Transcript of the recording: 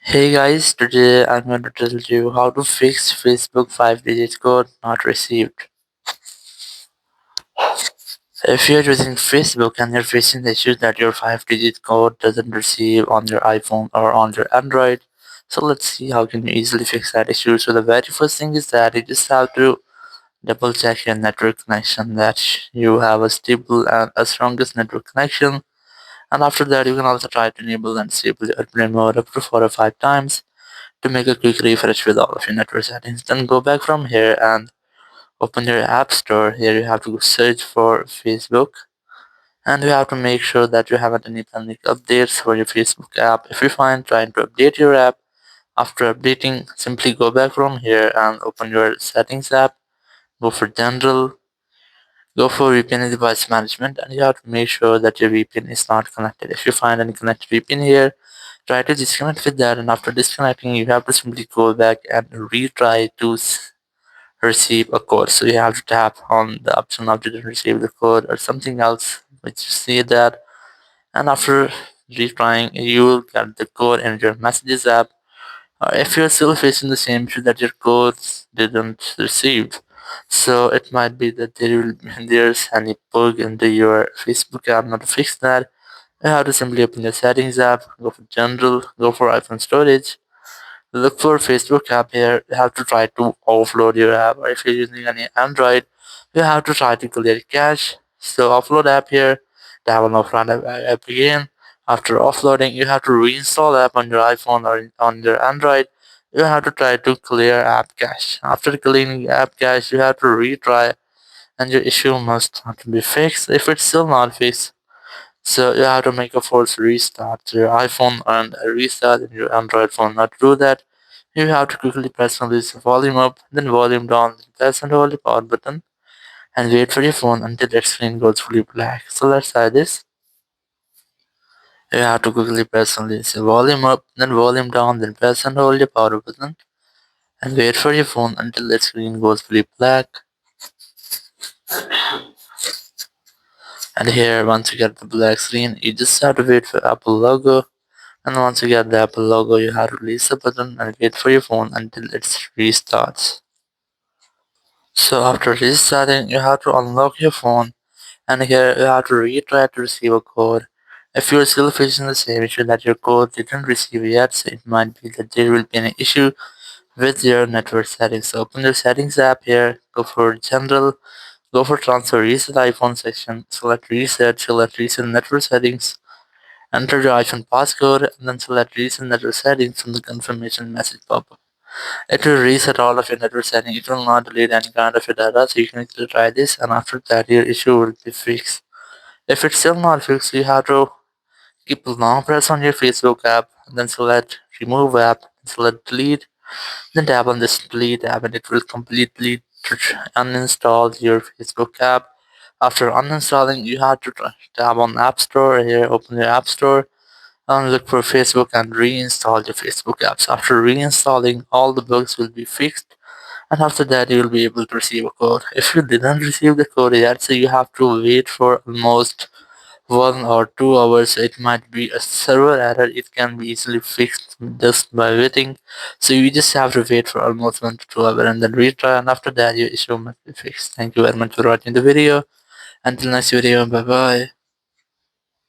Hey guys, today I'm going to tell you how to fix Facebook 5-digit code not received. If you're using Facebook and you're facing the issue that your 5-digit code doesn't receive on your iPhone or on your Android, so let's see how can you easily fix that issue. So the very first thing is that you just have to double check your network connection that you have a stable and a strongest network connection. And after that, you can also try to enable and disable the airplane mode up to 4 or 5 times to make a quick refresh with all of your network settings. Then go back from here and open your app store. Here you have to search for Facebook and you have to make sure that you haven't any pending updates for your Facebook app. If you find trying to update your app, after updating, simply go back from here and open your settings app, go for general, go for VPN and device management, and you have to make sure that your VPN is not connected. If you find any connected VPN here, try to disconnect with that, and after disconnecting, you have to simply go back and retry to receive a code. So you have to tap on the option of didn't receive the code or something else which you see that, and after retrying, you will get the code in your messages app. If you're still facing the same issue that your codes didn't receive, so it might be that there's any bug into your Facebook app. Not to fix that, you have to simply open your settings app, go for general, go for iPhone storage, look for Facebook app here. You have to try to offload your app, or if you're using any Android, you have to try to clear cache. So offload app here, have an offload app again. After offloading, you have to reinstall app on your iPhone or on your Android. You have to try to clear app cache. After clearing app cache, you have to retry, and your issue must not be fixed. If it's still not fixed, so you have to make a force restart to your iPhone and a restart in your Android phone. Now to do that, you have to quickly press on this volume up, then volume down, then press and hold the power button and wait for your phone until the screen goes fully black. So let's try this. You have to quickly press on this volume up, then volume down, then press and hold the power button and wait for your phone until the screen goes fully black. And here, once you get the black screen, you just have to wait for Apple logo. And once you get the Apple logo, you have to release the button and wait for your phone until it restarts. So after restarting, you have to unlock your phone, and here you have to retry to receive a code. If you're still facing the same issue that your code didn't receive yet, so it might be that there will be an issue with your network settings. So open your settings app here, go for general, go for transfer reset iPhone section, select reset network settings. Enter your iPhone passcode and then select reset network settings from the confirmation message pop-up. It will reset all of your network settings. It will not delete any kind of your data, so you can actually try this, and after that your issue will be fixed. If it's still not fixed, you have to keep a long press on your Facebook app, and then select remove app, select delete, then tap on this delete app and it will completely uninstall your Facebook app. After uninstalling, you have to tap on App Store here, open your App Store and look for Facebook and reinstall your Facebook apps. After reinstalling, all the bugs will be fixed, and after that, you will be able to receive a code. If you didn't receive the code yet, so you have to wait for almost 1 or 2 hours. It might be a server error. It can be easily fixed just by waiting. So you just have to wait for almost 1 to 2 hours and then retry. And after that, your issue must be fixed. Thank you very much for watching the video. Until next video, bye bye.